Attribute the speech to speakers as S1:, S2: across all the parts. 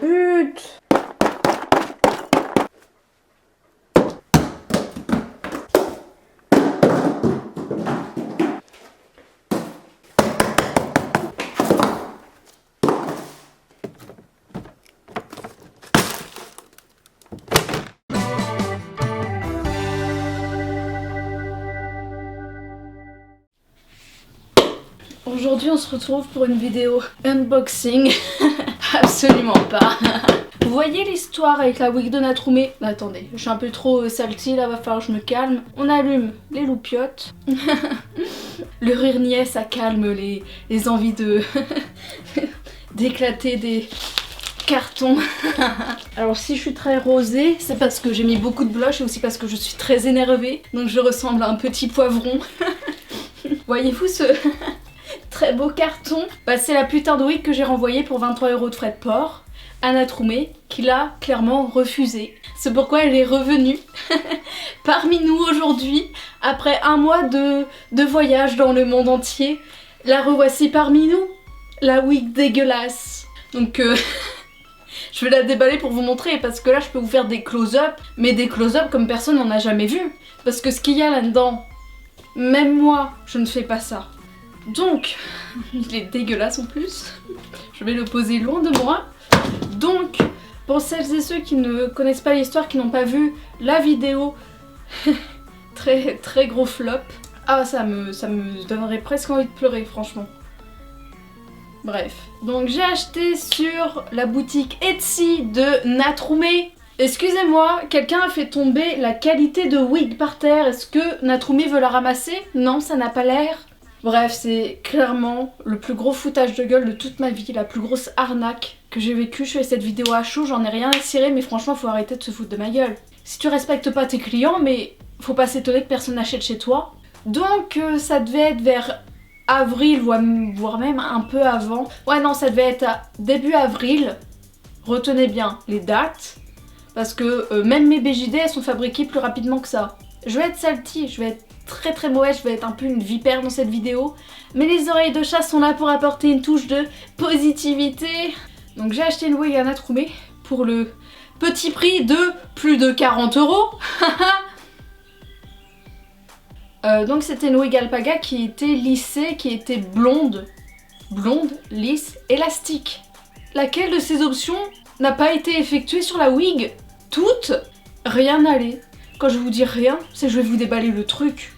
S1: but. Aujourd'hui on se retrouve pour une vidéo unboxing. Absolument pas. Vous voyez l'histoire avec la wig de Natroume? Attendez, je suis un peu trop salty là, va falloir que je me calme. On allume les loupiottes. Le rire niais, ça calme les envies de d'éclater des cartons. Alors si je suis très rosée, c'est parce que j'ai mis beaucoup de blush et aussi parce que je suis très énervée. Donc je ressemble à un petit poivron. Voyez-vous ce très beau carton? Bah, c'est la putain de wig que j'ai renvoyée pour 23 € de frais de port à Natroume, qui l'a clairement refusé. C'est pourquoi elle est revenue parmi nous aujourd'hui, après un mois de voyage dans le monde entier. La revoici parmi nous, la wig dégueulasse. Donc je vais la déballer pour vous montrer, parce que là je peux vous faire des close-up, mais des close-up comme personne n'en a jamais vu. Parce que ce qu'il y a là-dedans, même moi, je ne fais pas ça. Donc, il est dégueulasse en plus. Je vais le poser loin de moi. Donc, pour celles et ceux qui ne connaissent pas l'histoire, qui n'ont pas vu la vidéo, très gros flop. Ah, ça me donnerait presque envie de pleurer, franchement. Bref. Donc, j'ai acheté sur la boutique Etsy de Natroume. Excusez-moi, quelqu'un a fait tomber la qualité de wig par terre. Est-ce que Natroume veut la ramasser? Non, ça n'a pas l'air. Bref, c'est clairement le plus gros foutage de gueule de toute ma vie, la plus grosse arnaque que j'ai vécue. Je fais cette vidéo à chaud, j'en ai rien à cirer, mais franchement faut arrêter de se foutre de ma gueule. Si tu respectes pas tes clients, mais faut pas s'étonner que personne n'achète chez toi. Donc ça devait être vers avril, voire même un peu avant. Ouais non, ça devait être à début avril. Retenez bien les dates, parce que même mes BJD elles sont fabriquées plus rapidement que ça. Je vais être salty, je vais être très mauvaise, je vais être un peu une vipère dans cette vidéo. Mais les oreilles de chat sont là pour apporter une touche de positivité. Donc j'ai acheté une wig à Natroume pour le petit prix de plus de 40 €. Donc c'était une wig alpaga qui était lissée, qui était blonde, lisse, élastique. Laquelle de ces options n'a pas été effectuée sur la wig? Toutes? Rien n'allait. Quand je vous dis rien, c'est que je vais vous déballer le truc.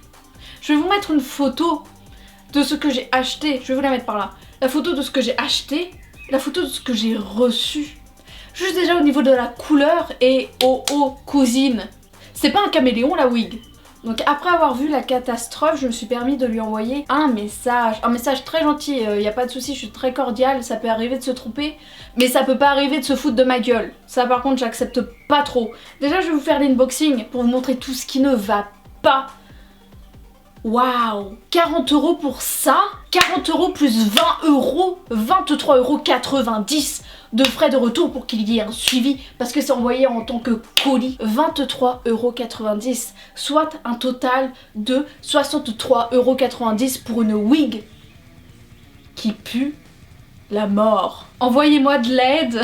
S1: Je vais vous mettre une photo de ce que j'ai acheté. Je vais vous la mettre par là. La photo de ce que j'ai acheté, la photo de ce que j'ai reçu. Juste déjà au niveau de la couleur et cousine. C'est pas un caméléon la wig. Donc après avoir vu la catastrophe, je me suis permis de lui envoyer un message très gentil, y a pas de souci, je suis très cordiale, ça peut arriver de se tromper, mais ça peut pas arriver de se foutre de ma gueule. Ça par contre j'accepte pas trop. Déjà je vais vous faire l'unboxing pour vous montrer tout ce qui ne va pas. Waouh, 40 € pour ça, 40 € plus 20 €, 23,90 € de frais de retour pour qu'il y ait un suivi, parce que c'est envoyé en tant que colis. 23,90 €, soit un total de 63,90 € pour une wig qui pue la mort. Envoyez-moi de l'aide.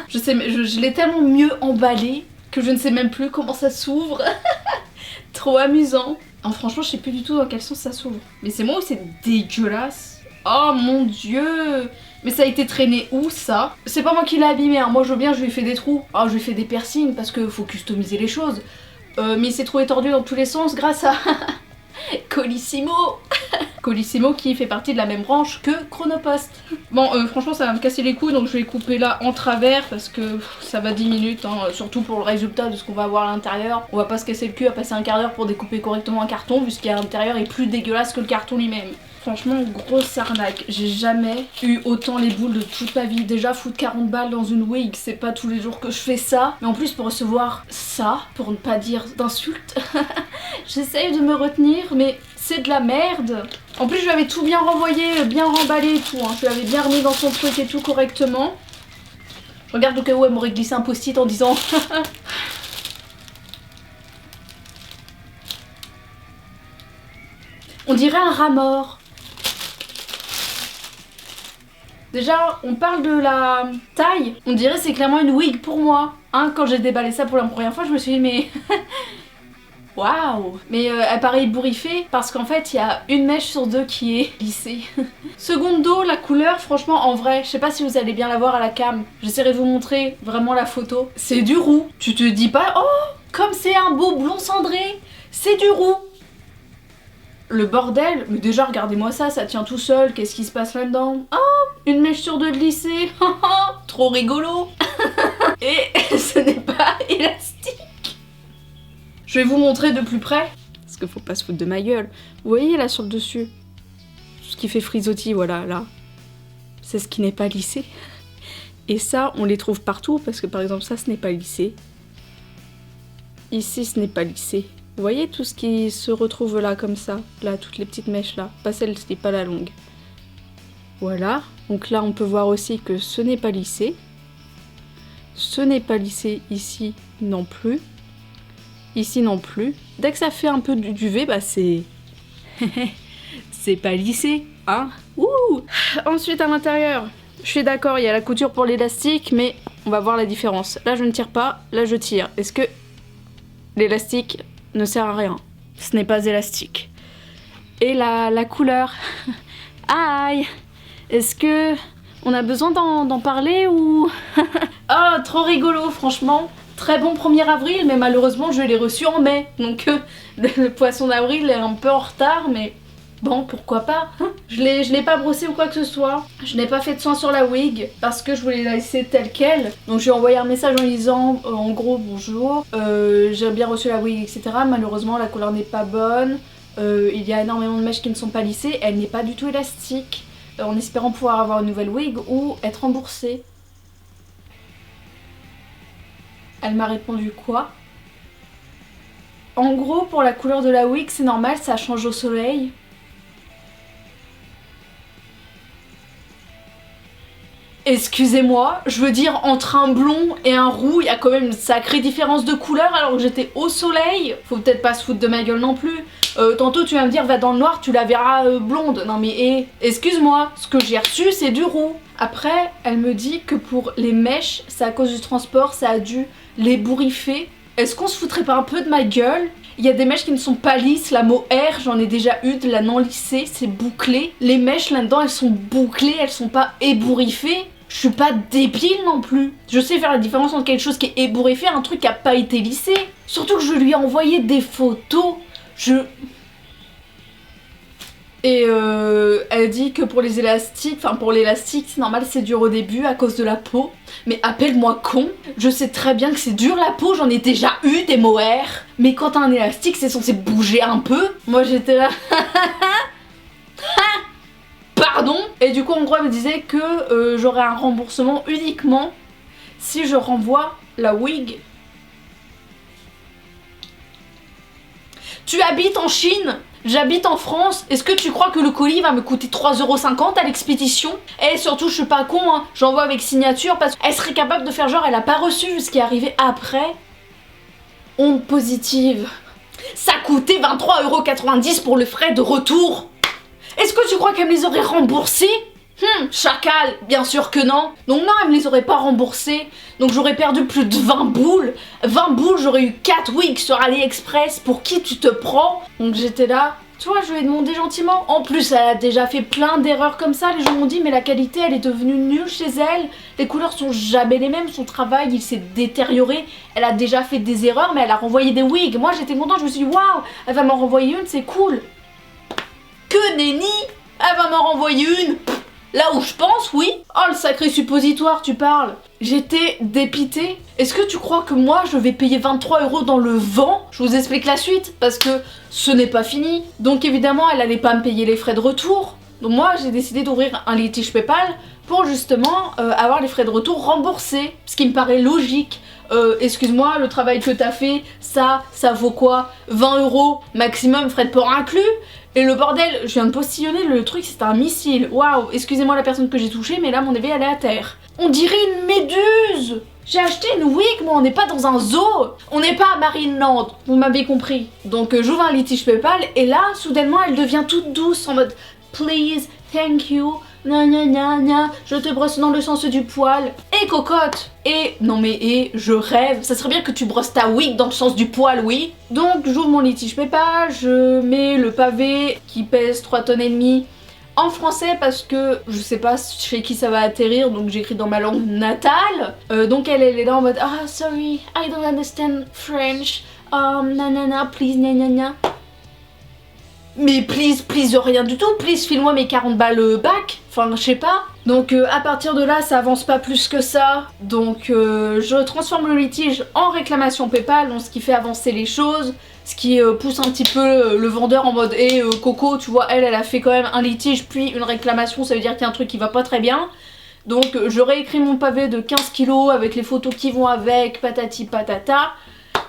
S1: Je sais, je l'ai tellement mieux emballé que je ne sais même plus comment ça s'ouvre. Trop amusant. Oh, franchement, je sais plus du tout dans quel sens ça s'ouvre. Mais c'est moi ou c'est dégueulasse? Oh mon dieu! Mais ça a été traîné où ça? C'est pas moi qui l'ai abîmé, hein. Moi je veux bien, je lui ai fait des trous. Oh, je lui ai fait des piercings parce que faut customiser les choses. Mais il s'est trouvé tordu dans tous les sens grâce à Colissimo. Colissimo qui fait partie de la même branche que Chronopost. Bon, franchement ça va me casser les couilles, donc je vais couper là en travers parce que ça va 10 minutes, hein, surtout pour le résultat de ce qu'on va avoir à l'intérieur. On va pas se casser le cul à passer un quart d'heure pour découper correctement un carton, vu ce qu'il y a à l'intérieur est plus dégueulasse que le carton lui-même. Franchement, grosse arnaque. J'ai jamais eu autant les boules de toute ma vie. Déjà, foutre 40 balles dans une wig, c'est pas tous les jours que je fais ça. Mais en plus, pour recevoir ça, pour ne pas dire d'insultes, j'essaye de me retenir, mais c'est de la merde. En plus, je lui avais tout bien renvoyé, bien remballé et tout. Hein. Je lui avais bien remis dans son truc et tout correctement. Regarde au cas où elle m'aurait glissé un post-it en disant... On dirait un rat mort. Déjà, on parle de la taille. On dirait c'est clairement une wig pour moi. Hein, quand j'ai déballé ça pour la première fois, je me suis dit mais... Waouh! Mais elle paraît ébouriffée parce qu'en fait il y a une mèche sur deux qui est lissée. Secondo, la couleur, franchement en vrai, je sais pas si vous allez bien la voir à la cam. J'essaierai de vous montrer vraiment la photo. C'est du roux. Tu te dis pas, oh, comme c'est un beau blond cendré, c'est du roux. Le bordel, mais déjà regardez-moi ça, ça tient tout seul, qu'est-ce qui se passe là-dedans? Oh, une mèche sur deux de lissée, trop rigolo. Et ce n'est pas élastique. Je vais vous montrer de plus près, parce qu'il faut pas se foutre de ma gueule. Vous voyez là sur le dessus, ce qui fait frisottis, voilà, là. C'est ce qui n'est pas lissé. Et ça, on les trouve partout, parce que par exemple ça, ce n'est pas lissé. Ici, ce n'est pas lissé. Vous voyez tout ce qui se retrouve là, comme ça, là, toutes les petites mèches là, pas celle-ci, pas la longue. Voilà, donc là on peut voir aussi que ce n'est pas lissé. Ce n'est pas lissé ici non plus. Ici non plus. Dès que ça fait un peu du duvet, bah c'est... c'est pas lissé, hein. Ouh. Ensuite à l'intérieur, je suis d'accord, il y a la couture pour l'élastique, mais on va voir la différence. Là je ne tire pas, là je tire. Est-ce que l'élastique ne sert à rien? Ce n'est pas élastique. Et la couleur. Aïe. Est-ce que on a besoin d'en parler ou... Oh, trop rigolo, franchement. Très bon 1er avril, mais malheureusement je l'ai reçu en mai. Donc le poisson d'avril est un peu en retard, mais bon, pourquoi pas. Je l'ai pas brossé ou quoi que ce soit. Je n'ai pas fait de soin sur la wig parce que je voulais la laisser telle quelle. Donc je lui ai envoyé un message en disant en gros bonjour, j'ai bien reçu la wig, etc. Malheureusement la couleur n'est pas bonne. Il y a énormément de mèches qui ne sont pas lissées. Elle n'est pas du tout élastique. En espérant pouvoir avoir une nouvelle wig ou être remboursée. Elle m'a répondu quoi? En gros, pour la couleur de la wig, c'est normal, ça change au soleil. Excusez-moi, je veux dire, entre un blond et un roux, il y a quand même une sacrée différence de couleur alors que j'étais au soleil. Faut peut-être pas se foutre de ma gueule non plus. Tantôt tu vas me dire, va dans le noir, tu la verras blonde. Non mais excuse-moi, ce que j'ai reçu c'est du roux. Après, elle me dit que pour les mèches, c'est à cause du transport, ça a dû les bourriffer. Est-ce qu'on se foutrait pas un peu de ma gueule? Il y a des mèches qui ne sont pas lisses, la mot R, j'en ai déjà eu de la non lissée, c'est bouclé. Les mèches là-dedans, elles sont bouclées, elles sont pas ébouriffées. Je suis pas débile non plus. Je sais faire la différence entre quelque chose qui est ébouriffé et un truc qui a pas été lissé. Surtout que je lui ai envoyé des photos. Et elle dit que pour les élastiques, enfin pour l'élastique, c'est normal, c'est dur au début à cause de la peau. Mais appelle-moi con, je sais très bien que c'est dur la peau, j'en ai déjà eu des mohair. Mais quand t'as un élastique, c'est censé bouger un peu. Moi j'étais là... Pardon. Et du coup en gros elle me disait que j'aurais un remboursement uniquement si je renvoie la wig. Tu habites en Chine? J'habite en France, est-ce que tu crois que le colis va me coûter 3,50 € à l'expédition? Et surtout je suis pas con, hein, j'envoie avec signature parce qu'elle serait capable de faire genre elle a pas reçu ce qui est arrivé après. Onde positive. Ça coûtait 23,90 € pour le frais de retour. Est-ce que tu crois qu'elle me les aurait remboursés? Chacal, bien sûr que non. Donc non, elle me les aurait pas remboursés. Donc j'aurais perdu plus de 20 boules. 20 boules, j'aurais eu 4 wigs sur AliExpress. Pour qui tu te prends? Donc j'étais là. Tu vois, je lui ai demandé gentiment. En plus, elle a déjà fait plein d'erreurs comme ça. Les gens m'ont dit, mais la qualité, elle est devenue nulle chez elle. Les couleurs sont jamais les mêmes. Son travail, il s'est détérioré. Elle a déjà fait des erreurs, mais elle a renvoyé des wigs. Moi, j'étais contente. Je me suis dit, waouh, elle va m'en renvoyer une, c'est cool. Que nenni, elle va m'en renvoyer une. Là où je pense, oui. Oh, le sacré suppositoire, tu parles. J'étais dépitée. Est-ce que tu crois que moi, je vais payer 23 € dans le vent? Je vous explique la suite, parce que ce n'est pas fini. Donc évidemment, elle allait pas me payer les frais de retour. Donc moi, j'ai décidé d'ouvrir un litige PayPal pour justement avoir les frais de retour remboursés. Ce qui me paraît logique. Excuse-moi, le travail que t'as fait, ça vaut quoi? 20 € maximum, frais de port inclus? Et le bordel, je viens de postillonner, le truc c'est un missile. Waouh, excusez-moi la personne que j'ai touchée, mais là mon éveil elle est à terre. On dirait une méduse. J'ai acheté une wig, moi on n'est pas dans un zoo. On n'est pas à Marineland, vous m'avez compris. Donc j'ouvre un litige PayPal et là, soudainement elle devient toute douce en mode please, thank you, Gna gna gna gna, je te brosse dans le sens du poil. Et cocotte. Et, non mais je rêve. Ça serait bien que tu brosses ta wig dans le sens du poil, oui. Donc j'ouvre mon litige PayPal, je mets le pavé qui pèse 3 tonnes et demie en français parce que je sais pas chez qui ça va atterrir, donc j'écris dans ma langue natale. Donc elle est là en mode ah sorry, I don't understand French, nanana, please gna. Mais please rien du tout, please file-moi mes 40 balles back, enfin je sais pas. Donc à partir de là ça avance pas plus que ça, donc je transforme le litige en réclamation PayPal, donc ce qui fait avancer les choses, ce qui pousse un petit peu le vendeur en mode Coco tu vois elle a fait quand même un litige puis une réclamation, ça veut dire qu'il y a un truc qui va pas très bien. Donc je réécris mon pavé de 15 kilos avec les photos qui vont avec, patati patata,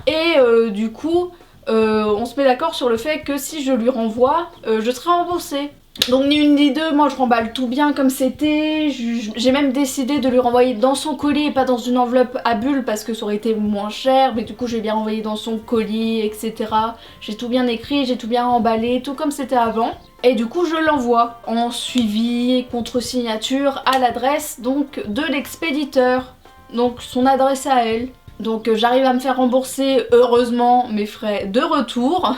S1: et du coup on se met d'accord sur le fait que si je lui renvoie, je serai remboursée. Donc ni une ni deux, moi je remballe tout bien comme c'était. J'ai même décidé de lui renvoyer dans son colis et pas dans une enveloppe à bulles parce que ça aurait été moins cher. Mais du coup j'ai bien renvoyé dans son colis, etc. J'ai tout bien écrit, j'ai tout bien emballé, tout comme c'était avant. Et du coup je l'envoie en suivi et contre-signature à l'adresse donc de l'expéditeur. Donc son adresse à elle. Donc j'arrive à me faire rembourser heureusement mes frais de retour.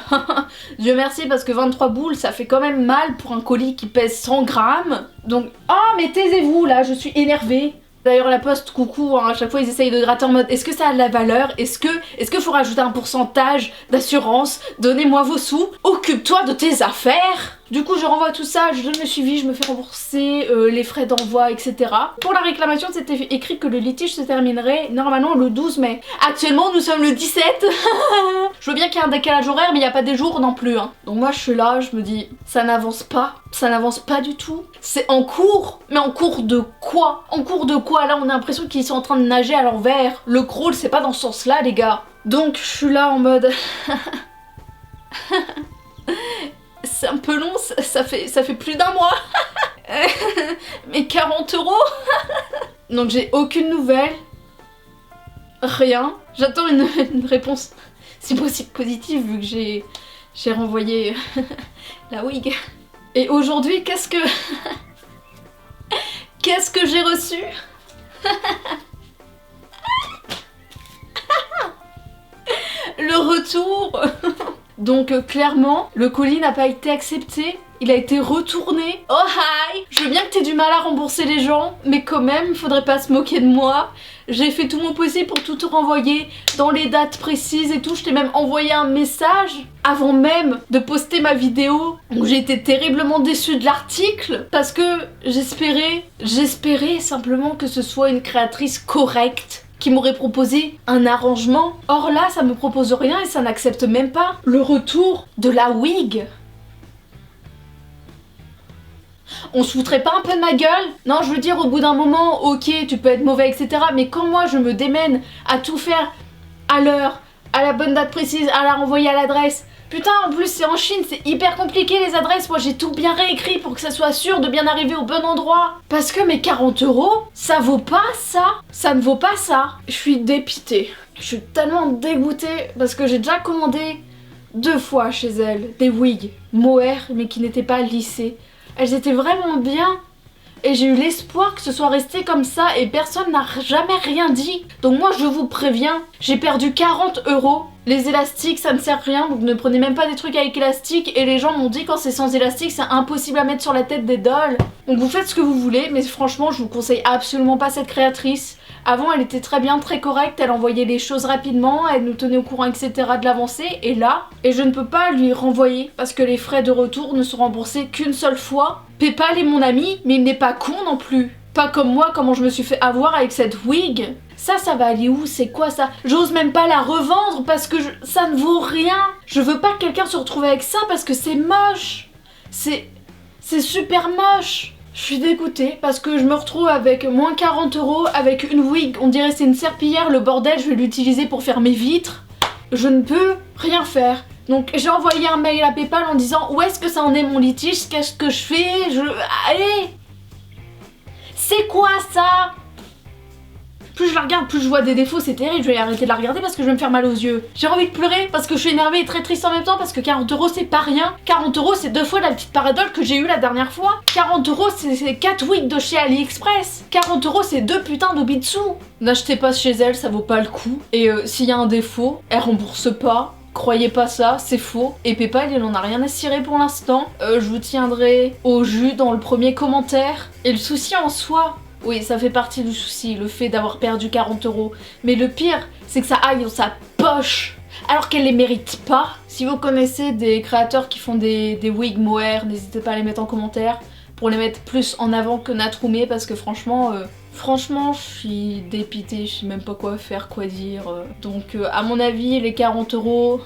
S1: Dieu merci parce que 23 boules ça fait quand même mal pour un colis qui pèse 100 grammes. Donc oh mais taisez-vous là, je suis énervée. D'ailleurs la poste, coucou, hein, à chaque fois ils essayent de gratter en mode est-ce que ça a de la valeur, est-ce que faut rajouter un pourcentage d'assurance, donnez-moi vos sous, occupe-toi de tes affaires. Du coup je renvoie tout ça, je donne le suivi, je me fais rembourser les frais d'envoi, etc. Pour la réclamation c'était écrit que le litige se terminerait normalement le 12 mai. Actuellement nous sommes le 17. Je veux bien qu'il y ait un décalage horaire mais il n'y a pas des jours non plus. Hein. Donc moi je suis là, je me dis ça n'avance pas du tout. C'est en cours, mais en cours de quoi? En cours de quoi? Là on a l'impression qu'ils sont en train de nager à l'envers. Le crawl c'est pas dans ce sens là les gars. Donc je suis là en mode... C'est un peu long, ça fait plus d'un mois. Mais 40 €. Donc j'ai aucune nouvelle. Rien. J'attends une réponse si possible positive vu que j'ai renvoyé la wig. Et aujourd'hui, qu'est-ce que j'ai reçu? Le retour. Donc clairement, le colis n'a pas été accepté, il a été retourné. Oh hi! Je veux bien que t'aies du mal à rembourser les gens, mais quand même, faudrait pas se moquer de moi. J'ai fait tout mon possible pour tout te renvoyer dans les dates précises et tout. Je t'ai même envoyé un message avant même de poster ma vidéo. Donc j'ai été terriblement déçue de l'article parce que j'espérais simplement que ce soit une créatrice correcte qui m'aurait proposé un arrangement. Or là, ça me propose rien et ça n'accepte même pas le retour de la wig. On se foutrait pas un peu de ma gueule? Non, je veux dire, au bout d'un moment, ok, tu peux être mauvais, etc. Mais quand moi, je me démène à tout faire à l'heure, à la bonne date précise, à la renvoyer à l'adresse... Putain, en plus c'est en Chine, c'est hyper compliqué les adresses. Moi j'ai tout bien réécrit pour que ça soit sûr de bien arriver au bon endroit. Parce que mes 40 €, ça vaut pas ça. Ça ne vaut pas ça. Je suis dépitée. Je suis tellement dégoûtée parce que j'ai déjà commandé 2 fois chez elle des wigs mohair mais qui n'étaient pas lissées. Elles étaient vraiment bien. Et j'ai eu l'espoir que ce soit resté comme ça et personne n'a jamais rien dit. Donc moi je vous préviens, j'ai perdu 40 €. Les élastiques ça ne sert à rien, donc ne prenez même pas des trucs avec élastique. Et les gens m'ont dit quand c'est sans élastique c'est impossible à mettre sur la tête des dolls. Donc vous faites ce que vous voulez, mais franchement je vous conseille absolument pas cette créatrice. Avant elle était très bien, très correcte, elle envoyait les choses rapidement, elle nous tenait au courant etc de l'avancée. Et là, je ne peux pas lui renvoyer parce que les frais de retour ne sont remboursés qu'une seule fois. PayPal est mon ami, mais il n'est pas con non plus. Pas comme moi, comment je me suis fait avoir avec cette wig. Ça va aller où? C'est quoi ça? J'ose même pas la revendre parce que ça ne vaut rien. Je veux pas que quelqu'un se retrouve avec ça parce que c'est moche. C'est super moche. Je suis dégoûtée parce que je me retrouve avec moins 40 € avec une wig. On dirait c'est une serpillière, le bordel, je vais l'utiliser pour faire mes vitres. Je ne peux rien faire. Donc j'ai envoyé un mail à PayPal en disant où est-ce que ça en est mon litige, qu'est-ce que je fais, allez. C'est quoi ça? Plus je la regarde, plus je vois des défauts, c'est terrible, je vais arrêter de la regarder parce que je vais me faire mal aux yeux. J'ai envie de pleurer parce que je suis énervée et très triste en même temps parce que 40 € c'est pas rien. 40 € c'est 2 fois la petite paradole que j'ai eue la dernière fois. 40 € c'est 4 wigs de chez AliExpress. 40 € c'est 2 putains d'Obitsu. N'achetez pas chez elle, ça vaut pas le coup. Et s'il y a un défaut, elle rembourse pas. Croyez pas ça, c'est faux. Et PayPal, il en a rien à cirer pour l'instant. Je vous tiendrai au jus dans le premier commentaire. Et le souci en soi, oui, ça fait partie du souci, le fait d'avoir perdu 40 €. Mais le pire, c'est que ça aille dans sa poche, alors qu'elle les mérite pas. Si vous connaissez des créateurs qui font des wigs mohair, n'hésitez pas à les mettre en commentaire pour les mettre plus en avant que Natrume, parce que franchement, je suis dépitée, je sais même pas quoi faire, quoi dire. Donc à mon avis, les 40 €,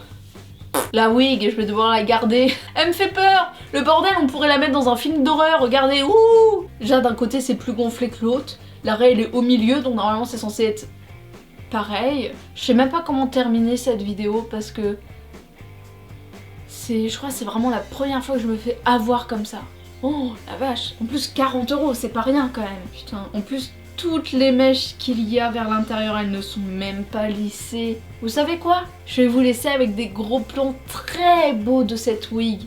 S1: la wig, je vais devoir la garder. Elle me fait peur. Le bordel, on pourrait la mettre dans un film d'horreur, regardez, ouh. Déjà d'un côté c'est plus gonflé que l'autre, la raie elle est au milieu, donc normalement c'est censé être pareil. Je sais même pas comment terminer cette vidéo parce que je crois que c'est vraiment la première fois que je me fais avoir comme ça. Oh la vache, en plus 40 €, c'est pas rien quand même. Putain, en plus toutes les mèches qu'il y a vers l'intérieur, elles ne sont même pas lissées. Vous savez quoi? Je vais vous laisser avec des gros plans très beaux de cette wig.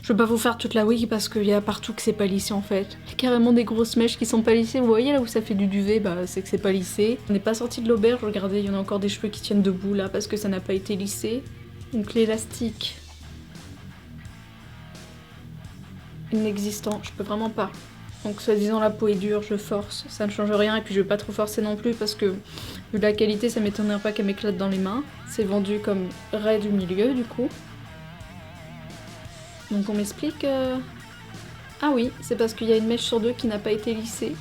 S1: Je vais pas vous faire toute la wig parce qu'il y a partout que c'est pas lissé en fait. Il y a carrément des grosses mèches qui sont pas lissées. Vous voyez là où ça fait du duvet, bah c'est que c'est pas lissé. On n'est pas sorti de l'auberge, regardez, il y en a encore des cheveux qui tiennent debout là parce que ça n'a pas été lissé. Donc l'élastique inexistant, je peux vraiment pas. Donc soi-disant la peau est dure, je force, ça ne change rien et puis je vais pas trop forcer non plus parce que vu la qualité ça m'étonnerait pas qu'elle m'éclate dans les mains. C'est vendu comme raie du milieu du coup. Donc on m'explique... Ah oui, c'est parce qu'il y a une mèche sur deux qui n'a pas été lissée.